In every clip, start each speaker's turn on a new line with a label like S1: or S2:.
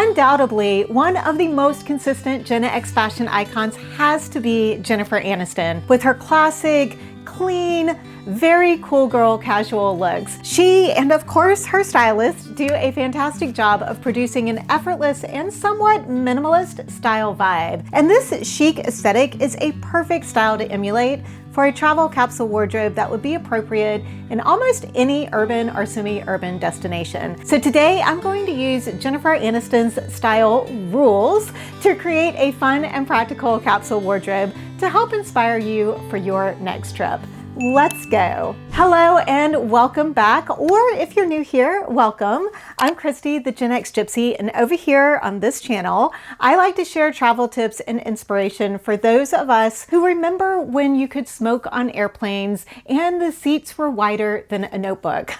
S1: Undoubtedly, one of the most consistent Gen X fashion icons has to be Jennifer Aniston, with her classic, clean, very cool girl casual looks. She, and of course her stylist, do a fantastic job of producing an effortless and somewhat minimalist style vibe. And this chic aesthetic is a perfect style to emulate for a travel capsule wardrobe that would be appropriate in almost any urban or semi-urban destination. So today I'm going to use Jennifer Aniston's style rules to create a fun and practical capsule wardrobe to help inspire you for your next trip. Let's go. Hello and welcome back, or if you're new here, welcome. I'm Christy, the Gen X Gypsy, and over here on this channel, I like to share travel tips and inspiration for those of us who remember when you could smoke on airplanes and the seats were wider than a notebook.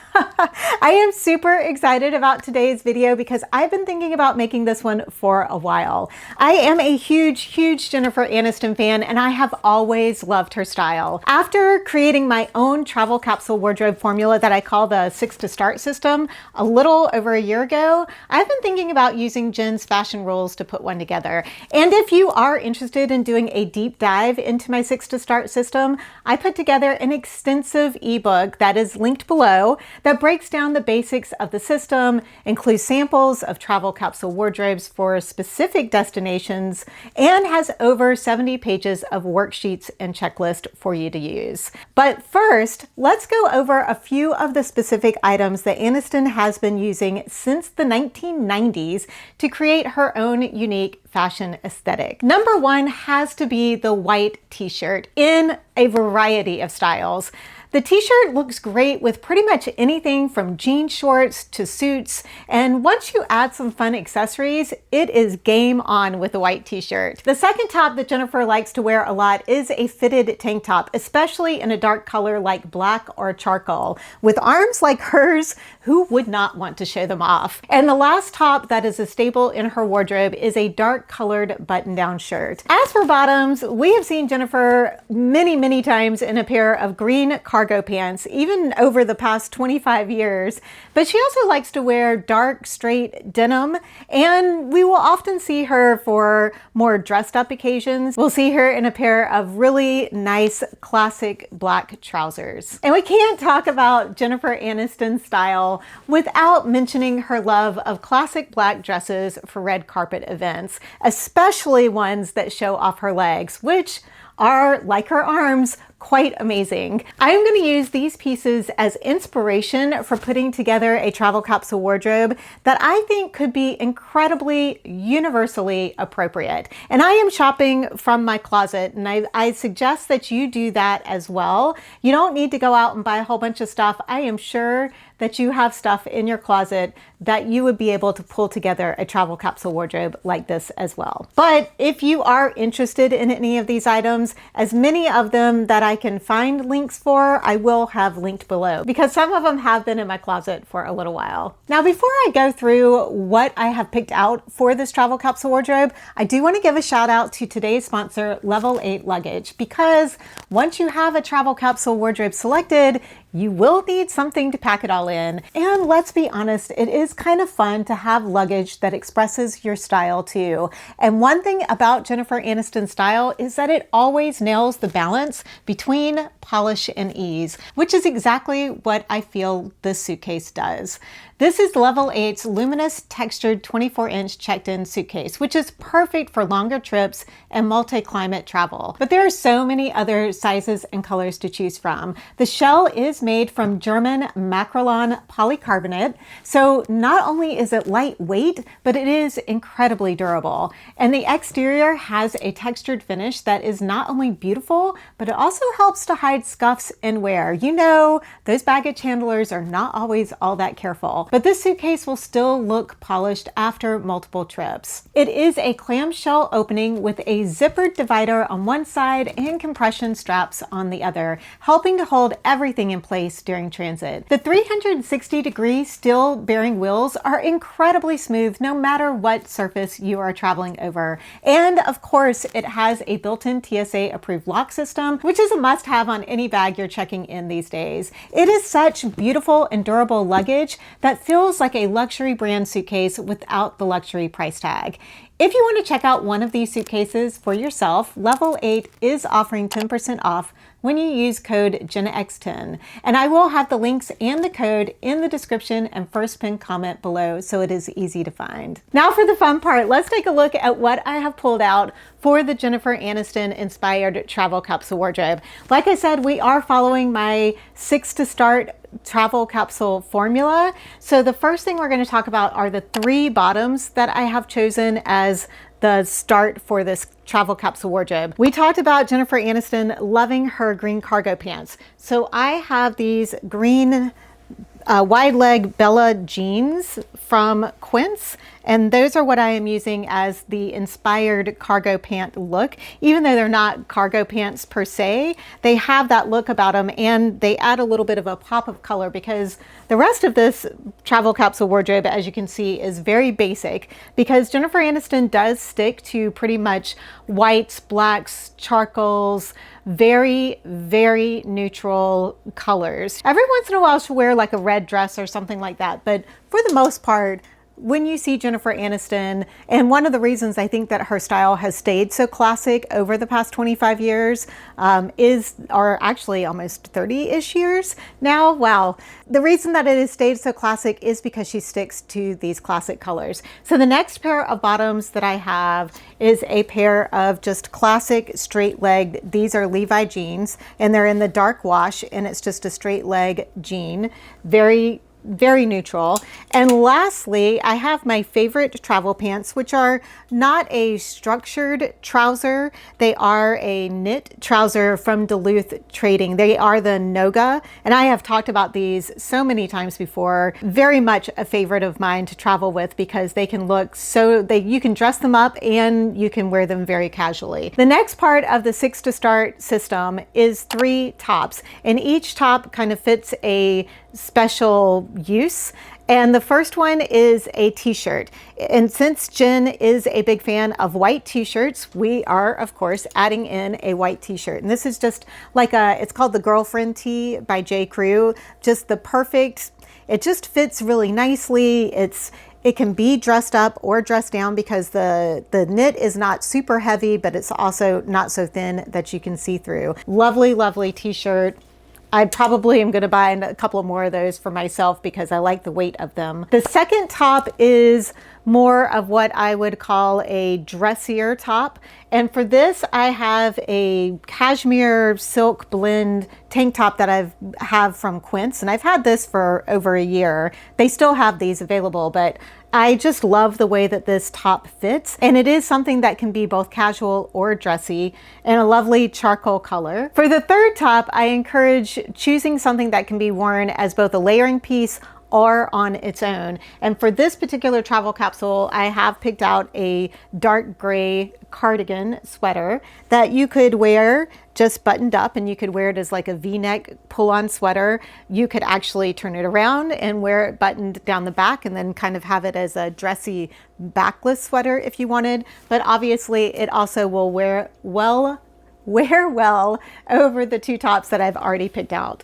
S1: I am super excited about today's video because I've been thinking about making this one for a while. I am a huge Jennifer Aniston fan, and I have always loved her style. After creating my own travel capsule wardrobe formula that I call the 6 to Start system a little over a year ago, I've been thinking about using Jen's fashion rules to put one together. And if you are interested in doing a deep dive into my 6 to Start system, I put together an extensive ebook that is linked below that breaks down the basics of the system, includes samples of travel capsule wardrobes for specific destinations, and has over 70 pages of worksheets and checklist for you to use. But first, let's go over a few of the specific items that Aniston has been using since the 1990s to create her own unique fashion aesthetic. Number one has to be the white t-shirt in a variety of styles. The t-shirt looks great with pretty much anything from jean shorts to suits, and once you add some fun accessories, it is game on with the white t-shirt. The second top that Jennifer likes to wear a lot is a fitted tank top, especially in a dark color like black or charcoal. With arms like hers, who would not want to show them off? And the last top that is a staple in her wardrobe is a dark colored button-down shirt. As for bottoms, we have seen Jennifer many times in a pair of green cargo pants, even over the past 25 years. But she also likes to wear dark, straight denim, and we will often see her for more dressed up occasions. We'll see her in a pair of really nice, classic black trousers. And we can't talk about Jennifer Aniston's style without mentioning her love of classic black dresses for red carpet events, especially ones that show off her legs, which are, like her arms, quite amazing. I'm going to use these pieces as inspiration for putting together a travel capsule wardrobe that I think could be incredibly universally appropriate. And I am shopping from my closet, and I suggest that you do that as well. You don't need to go out and buy a whole bunch of stuff. I am sure that you have stuff in your closet that you would be able to pull together a travel capsule wardrobe like this as well. But if you are interested in any of these items, as many of them that I can find links for, I will have linked below, because some of them have been in my closet for a little while. Now, before I go through what I have picked out for this travel capsule wardrobe, I do want to give a shout out to today's sponsor, Level 8 Luggage, because once you have a travel capsule wardrobe selected, you will need something to pack it all in. And let's be honest, it is kind of fun to have luggage that expresses your style too. And one thing about Jennifer Aniston's style is that it always nails the balance between polish and ease, which is exactly what I feel this suitcase does. This is Level 8's luminous textured 24-inch checked-in suitcase, which is perfect for longer trips and multi-climate travel. But there are so many other sizes and colors to choose from. The shell is made from German Macrolon polycarbonate, so not only is it lightweight, but it is incredibly durable. And the exterior has a textured finish that is not only beautiful, but it also helps to hide scuffs and wear. You know, those baggage handlers are not always all that careful. But this suitcase will still look polished after multiple trips. It is a clamshell opening with a zippered divider on one side and compression straps on the other, helping to hold everything in place during transit. The 360-degree steel bearing wheels are incredibly smooth no matter what surface you are traveling over. And of course, it has a built-in TSA approved lock system, which is a must-have on any bag you're checking in these days. It is such beautiful and durable luggage that that feels like a luxury brand suitcase without the luxury price tag. If you want to check out one of these suitcases for yourself, Level 8 is offering 10% off when you use code GenX10. And I will have the links and the code in the description and first pinned comment below, so it is easy to find. Now for the fun part, let's take a look at what I have pulled out for the Jennifer Aniston inspired travel capsule wardrobe. Like I said, we are following my 6 to start travel capsule formula. So the first thing we're going to talk about are the 3 bottoms that I have chosen as the start for this travel capsule wardrobe. We talked about Jennifer Aniston loving her green cargo pants. So I have these green wide leg Bella jeans from Quince, and those are what I am using as the inspired cargo pant look. Even though they're not cargo pants per se, they have that look about them, and they add a little bit of a pop of color because the rest of this travel capsule wardrobe, as you can see, is very basic because Jennifer Aniston does stick to pretty much whites, blacks, charcoals, very, very neutral colors. Every once in a while she'll wear like a red dress or something like that, but for the most part, when you see Jennifer Aniston, and one of the reasons I think that her style has stayed so classic over the past 25 years or actually almost 30-ish years now. Wow. The reason that it has stayed so classic is because she sticks to these classic colors. So the next pair of bottoms that I have is a pair of just classic straight legged. These are Levi jeans, and they're in the dark wash, and it's just a straight leg jean. Very neutral. And lastly, I have my favorite travel pants, which are not a structured trouser. They are a knit trouser from Duluth Trading. They are the Noga, and I have talked about these so many times before. Very much a favorite of mine to travel with because they can look you can dress them up and you can wear them very casually. The next part of the 6 to start system is 3 tops, and each top kind of fits a special use. And the first one is a t-shirt. And since Jen is a big fan of white t-shirts, we are of course adding in a white t-shirt. And this is just like it's called the Girlfriend Tee by J. Crew. Just the perfect, it just fits really nicely. It can be dressed up or dressed down because the knit is not super heavy, but it's also not so thin that you can see through. Lovely, lovely t-shirt. I probably am going to buy a couple more of those for myself because I like the weight of them. The second top is more of what I would call a dressier top. And for this, I have a cashmere silk blend tank top that I have from Quince. And I've had this for over a year. They still have these available, but I just love the way that this top fits. And it is something that can be both casual or dressy in a lovely charcoal color. For the third top, I encourage choosing something that can be worn as both a layering piece or on its own. And for this particular travel capsule, I have picked out a dark gray cardigan sweater that you could wear just buttoned up, and you could wear it as like a V-neck pull-on sweater. You could actually turn it around and wear it buttoned down the back and then kind of have it as a dressy backless sweater if you wanted. But obviously it also will wear well over the 2 tops that I've already picked out.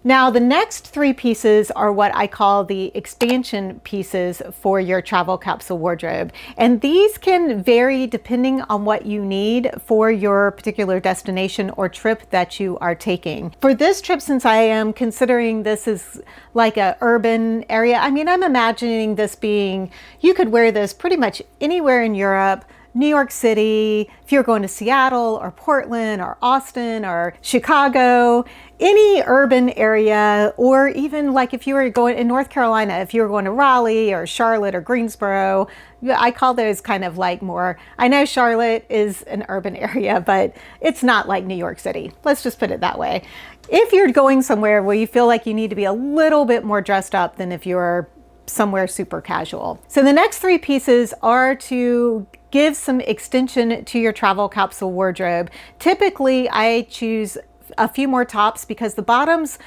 S1: Now, the next 3 pieces are what I call the expansion pieces for your travel capsule wardrobe. And these can vary depending on what you need for your particular destination or trip that you are taking. For this trip, since I am considering this is like an urban area, I mean, I'm imagining this being, you could wear this pretty much anywhere in Europe, New York City, if you're going to Seattle or Portland or Austin or Chicago, any urban area, or even like if you were going in North Carolina, if you were going to Raleigh or Charlotte or Greensboro, I call those kind of like more, I know Charlotte is an urban area, but it's not like New York City. Let's just put it that way. If you're going somewhere where you feel like you need to be a little bit more dressed up than if you're somewhere super casual. So the next 3 pieces are to give some extension to your travel capsule wardrobe. Typically, I choose a few more tops because the bottoms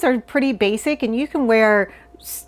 S1: are pretty basic and you can wear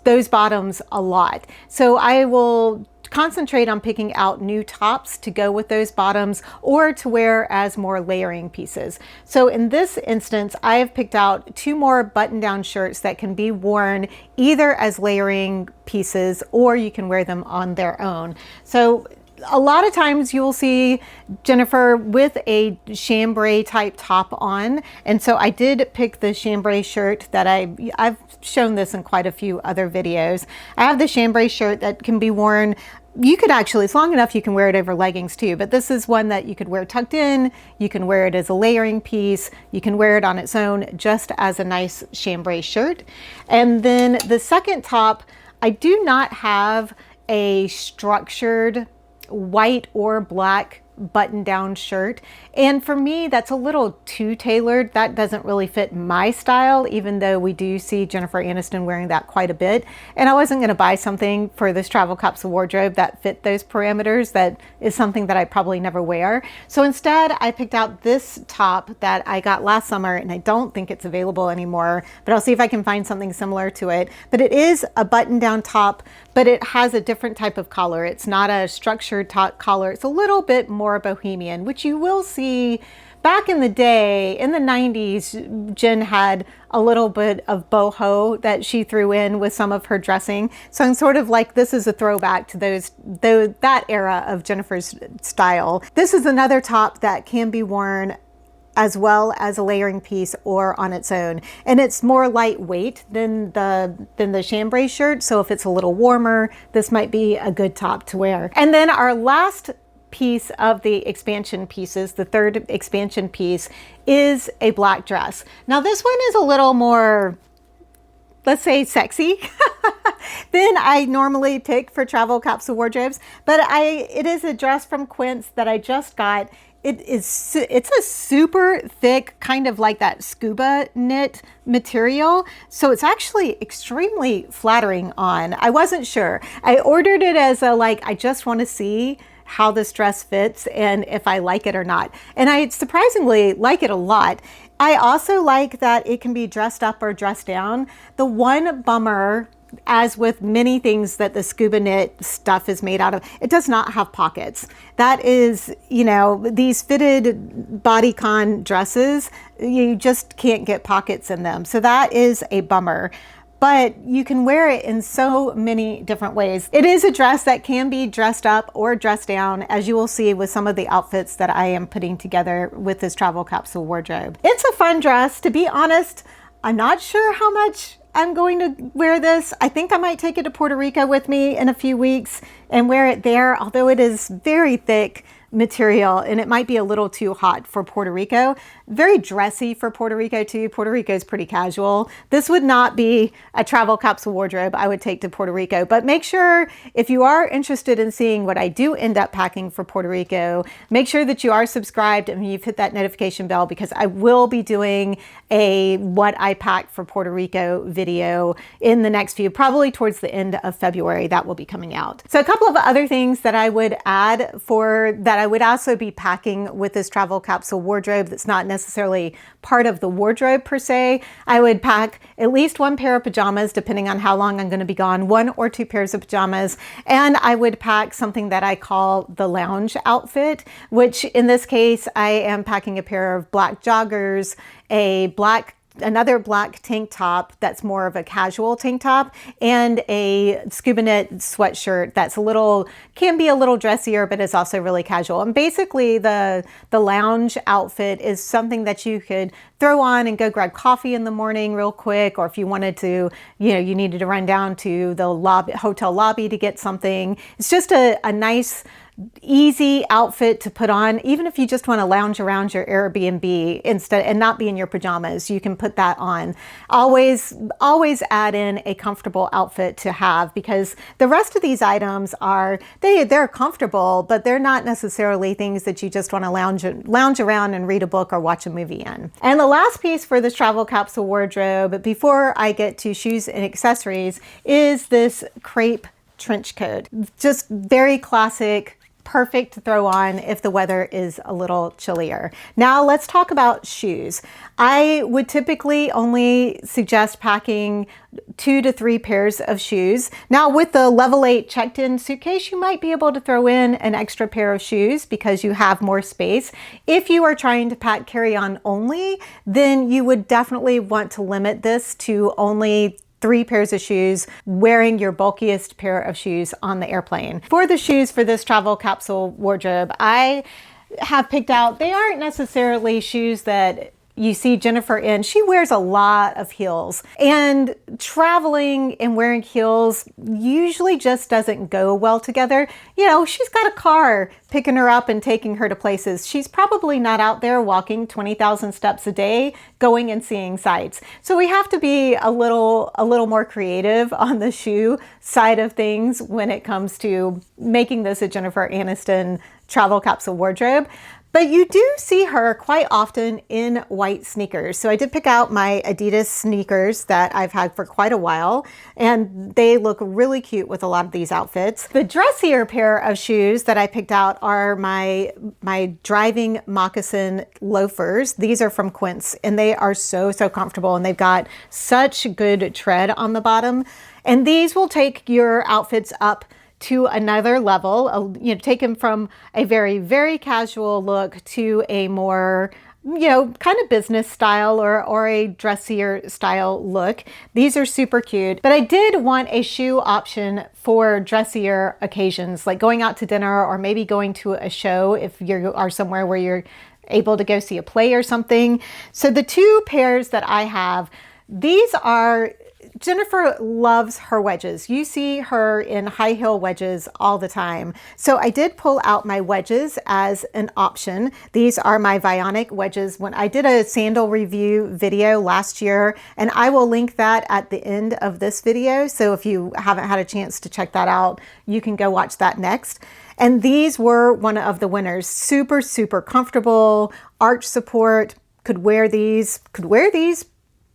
S1: those bottoms a lot. So I will concentrate on picking out new tops to go with those bottoms or to wear as more layering pieces. So in this instance, I have picked out 2 more button-down shirts that can be worn either as layering pieces or you can wear them on their own. So a lot of times you'll see Jennifer with a chambray type top on. And so I did pick the chambray shirt that I've shown this in quite a few other videos. I have the chambray shirt that can be worn. You could actually, it's long enough you can wear it over leggings too, but this is one that you could wear tucked in. You can wear it as a layering piece. You can wear it on its own just as a nice chambray shirt. And then the second top, I do not have a structured white or black button-down shirt, and for me that's a little too tailored. That doesn't really fit my style, even though we do see Jennifer Aniston wearing that quite a bit, and I wasn't going to buy something for this travel capsule wardrobe that fit those parameters. That is something that I probably never wear. So instead I picked out this top that I got last summer, and I don't think it's available anymore, but I'll see if I can find something similar to it. But it is a button-down top, but it has a different type of collar. It's not a structured top collar. It's a little bit more bohemian, which you will see back in the day. In the 90s, Jen had a little bit of boho that she threw in with some of her dressing. So I'm sort of like, this is a throwback to that era of Jennifer's style. This is another top that can be worn as well as a layering piece or on its own. And it's more lightweight than the chambray shirt. So if it's a little warmer, this might be a good top to wear. And then our last piece of the expansion pieces, the third expansion piece, is a black dress. Now this one is a little more, let's say, sexy than I normally pick for travel capsule wardrobes, but it is a dress from Quince that I just got. It's a super thick, kind of like that scuba knit material. So it's actually extremely flattering on. I wasn't sure. I ordered it as a, like, I just want to see how this dress fits and if I like it or not. And I surprisingly like it a lot. I also like that it can be dressed up or dressed down. The one bummer, as with many things that the scuba knit stuff is made out of, it does not have pockets. That is, you know, these fitted bodycon dresses, you just can't get pockets in them. So that is a bummer. But you can wear it in so many different ways. It is a dress that can be dressed up or dressed down, as you will see with some of the outfits that I am putting together with this travel capsule wardrobe. It's a fun dress. To be honest, I'm not sure how much I'm going to wear this. I think I might take it to Puerto Rico with me in a few weeks and wear it there, although it is very thick material and it might be a little too hot for Puerto Rico. Very dressy for Puerto Rico too. Puerto Rico is pretty casual. This would not be a travel capsule wardrobe I would take to Puerto Rico, but make sure if you are interested in seeing what I do end up packing for Puerto Rico, make sure that you are subscribed and you've hit that notification bell, because I will be doing a what I packed for Puerto Rico video in the next few, probably towards the end of February, that will be coming out. So a couple of other things that I would add for that I would also be packing with this travel capsule wardrobe that's not necessarily part of the wardrobe per se. I would pack at least 1 pair of pajamas, depending on how long I'm going to be gone, 1 or 2 pairs of pajamas. And I would pack something that I call the lounge outfit, which in this case, I am packing a pair of black joggers, another black tank top that's more of a casual tank top, and a scuba knit sweatshirt that's can be a little dressier, but it's also really casual. And basically the lounge outfit is something that you could throw on and go grab coffee in the morning real quick, or if you wanted to, you needed to run down to the hotel lobby to get something. It's just a nice, easy outfit to put on, even if you just want to lounge around your Airbnb and not be in your pajamas. You can put that on. Always add in a comfortable outfit to have, because the rest of these items they're comfortable, but they're not necessarily things that you just want to lounge around and read a book or watch a movie in. And the last piece for this travel capsule wardrobe, before I get to shoes and accessories, is this crepe trench coat. Just very classic perfect to throw on if the weather is a little chillier. Now let's talk about shoes. I would typically only suggest packing 2 to 3 pairs of shoes. Now with the level 8 checked-in suitcase, you might be able to throw in an extra pair of shoes because you have more space. If you are trying to pack carry-on only, then you would definitely want to limit this to only 3 pairs of shoes, wearing your bulkiest pair of shoes on the airplane. For the shoes for this travel capsule wardrobe, I have picked out, they aren't necessarily shoes that you see Jennifer in. She wears a lot of heels, and traveling and wearing heels usually just doesn't go well together. You know, she's got a car picking her up and taking her to places. She's probably not out there walking 20,000 steps a day, going and seeing sights. So we have to be a little more creative on the shoe side of things when it comes to making this a Jennifer Aniston travel capsule wardrobe. But you do see her quite often in white sneakers. So I did pick out my Adidas sneakers that I've had for quite a while, and they look really cute with a lot of these outfits. The dressier pair of shoes that I picked out are my driving moccasin loafers. These are from Quince, and they are so comfortable, and they've got such good tread on the bottom. And these will take your outfits up to another level, you know, take them from a very casual look to a more, you know, kind of business style or a dressier style look. These are super cute, but I did want a shoe option for dressier occasions, like going out to dinner or maybe going to a show if you are somewhere where you're able to go see a play or something. So the 2 pairs that I have, these are, Jennifer loves her wedges. You see her in high heel wedges all the time. So I did pull out my wedges as an option. These are my Vionic wedges. When I did a sandal review video last year, and I will link that at the end of this video. So if you haven't had a chance to check that out, you can go watch that next. And these were one of the winners. Super comfortable, arch support, could wear these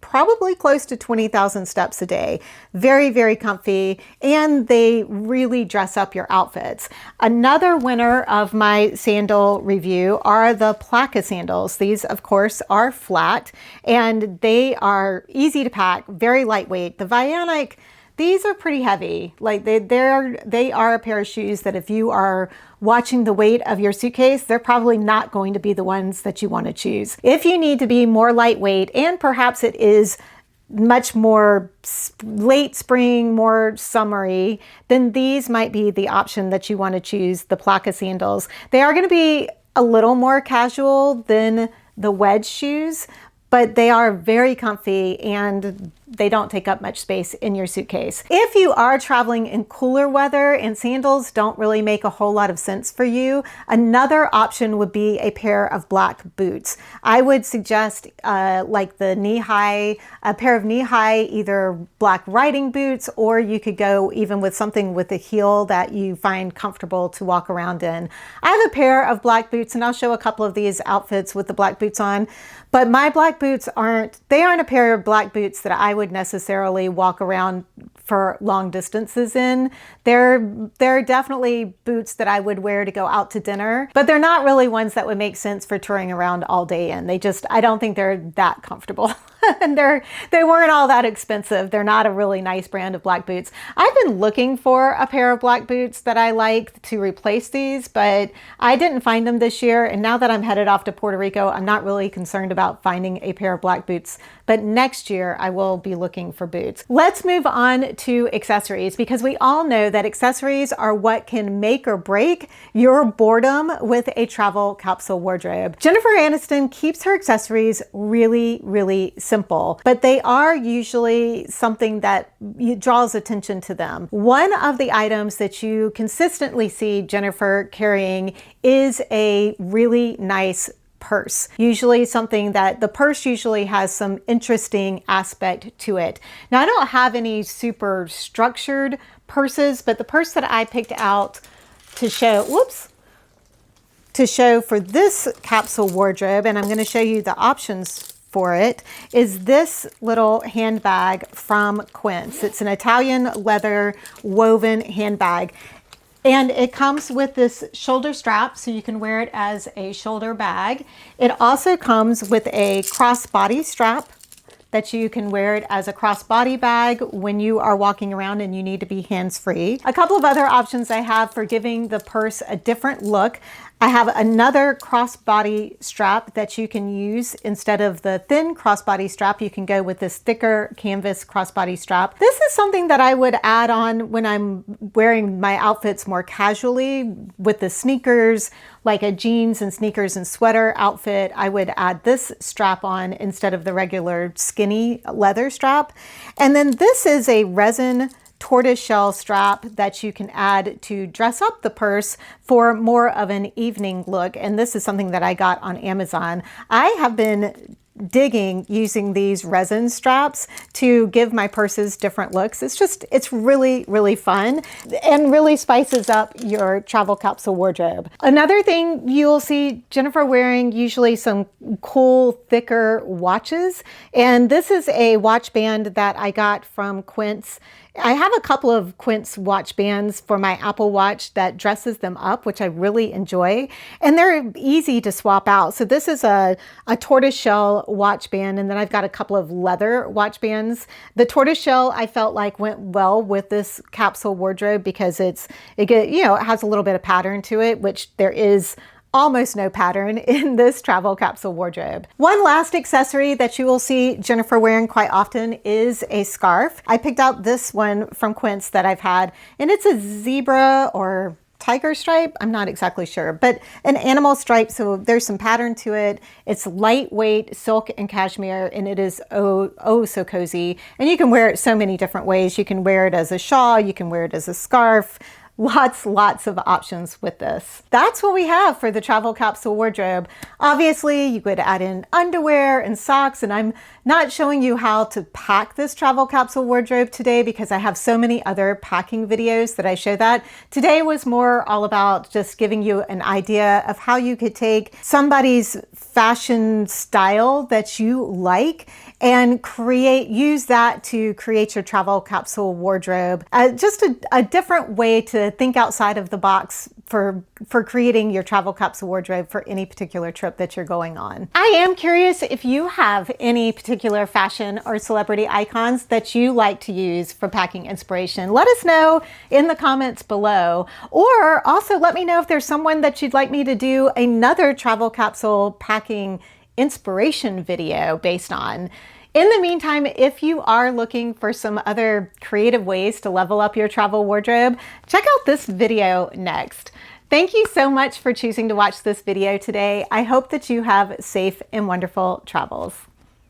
S1: probably close to 20,000 steps a day. Very comfy, and they really dress up your outfits. Another winner of my sandal review are the Plaka sandals. These, of course, are flat, and they are easy to pack, very lightweight. The Vionic, these are pretty heavy. Like they are a pair of shoes that if you are watching the weight of your suitcase, they're probably not going to be the ones that you want to choose. If you need to be more lightweight, and perhaps it is much more late spring, more summery, then these might be the option that you want to choose, the Plaka sandals. They are going to be a little more casual than the wedge shoes, but they are very comfy and they don't take up much space in your suitcase. If you are traveling in cooler weather and sandals don't really make a whole lot of sense for you, another option would be a pair of black boots. I would suggest like the knee-high, a pair of knee-high, either black riding boots, or you could go even with something with a heel that you find comfortable to walk around in. I have a pair of black boots, and I'll show a couple of these outfits with the black boots on, but my black boots aren't a pair of black boots that I would necessarily walk around for long distances in. They're definitely boots that I would wear to go out to dinner, but they're not really ones that would make sense for touring around all day in. I don't think they're that comfortable. And they weren't all that expensive. They're not a really nice brand of black boots. I've been looking for a pair of black boots that I like to replace these, but I didn't find them this year. And now that I'm headed off to Puerto Rico, I'm not really concerned about finding a pair of black boots, but next year I will be looking for boots. Let's move on to accessories, because we all know that accessories are what can make or break your boredom with a travel capsule wardrobe. Jennifer Aniston keeps her accessories really simple, but they are usually something that draws attention to them. One of the items that you consistently see Jennifer carrying is a really nice purse. Usually something that the purse usually has some interesting aspect to it. Now, I don't have any super structured purses, but the purse that I picked out to show, for this capsule wardrobe, and I'm going to show you the options for it, is this little handbag from Quince. It's an Italian leather woven handbag. And it comes with this shoulder strap, so you can wear it as a shoulder bag. It also comes with a crossbody strap that you can wear it as a crossbody bag when you are walking around and you need to be hands-free. A couple of other options I have for giving the purse a different look. I have another crossbody strap that you can use instead of the thin crossbody strap. You can go with this thicker canvas crossbody strap. This is something that I would add on when I'm wearing my outfits more casually with the sneakers, like a jeans and sneakers and sweater outfit. I would add this strap on instead of the regular skinny leather strap. And then this is a resin tortoiseshell strap that you can add to dress up the purse for more of an evening look. And this is something that I got on Amazon. I have been digging using these resin straps to give my purses different looks. It's really, really fun and really spices up your travel capsule wardrobe. Another thing you'll see Jennifer wearing usually some cool, thicker watches. And this is a watch band that I got from Quince. I have a couple of Quince watch bands for my Apple Watch that dresses them up, which I really enjoy. And they're easy to swap out. So this is a tortoiseshell watch band, and then I've got a couple of leather watch bands. The tortoiseshell I felt like went well with this capsule wardrobe because it has a little bit of pattern to it, which there is almost no pattern in this travel capsule wardrobe. One last accessory that you will see Jennifer wearing quite often is a scarf. I picked out this one from Quince that I've had, and it's a zebra or tiger stripe. I'm not exactly sure, but an animal stripe. So there's some pattern to it. It's lightweight silk and cashmere, and it is oh so cozy. And you can wear it so many different ways. You can wear it as a shawl. You can wear it as a scarf. Lots of options with this. That's what we have for the travel capsule wardrobe. Obviously, you could add in underwear and socks, and I'm not showing you how to pack this travel capsule wardrobe today because I have so many other packing videos that I show that. Today was more all about just giving you an idea of how you could take somebody's fashion style that you like and use that to create your travel capsule wardrobe. Just a different way to think outside of the box for creating your travel capsule wardrobe for any particular trip that you're going on. I am curious if you have any particular fashion or celebrity icons that you like to use for packing inspiration. Let us know in the comments below, or also let me know if there's someone that you'd like me to do another travel capsule packing inspiration video based on. In the meantime, if you are looking for some other creative ways to level up your travel wardrobe, check out this video next. Thank you so much for choosing to watch this video today. I hope that you have safe and wonderful travels.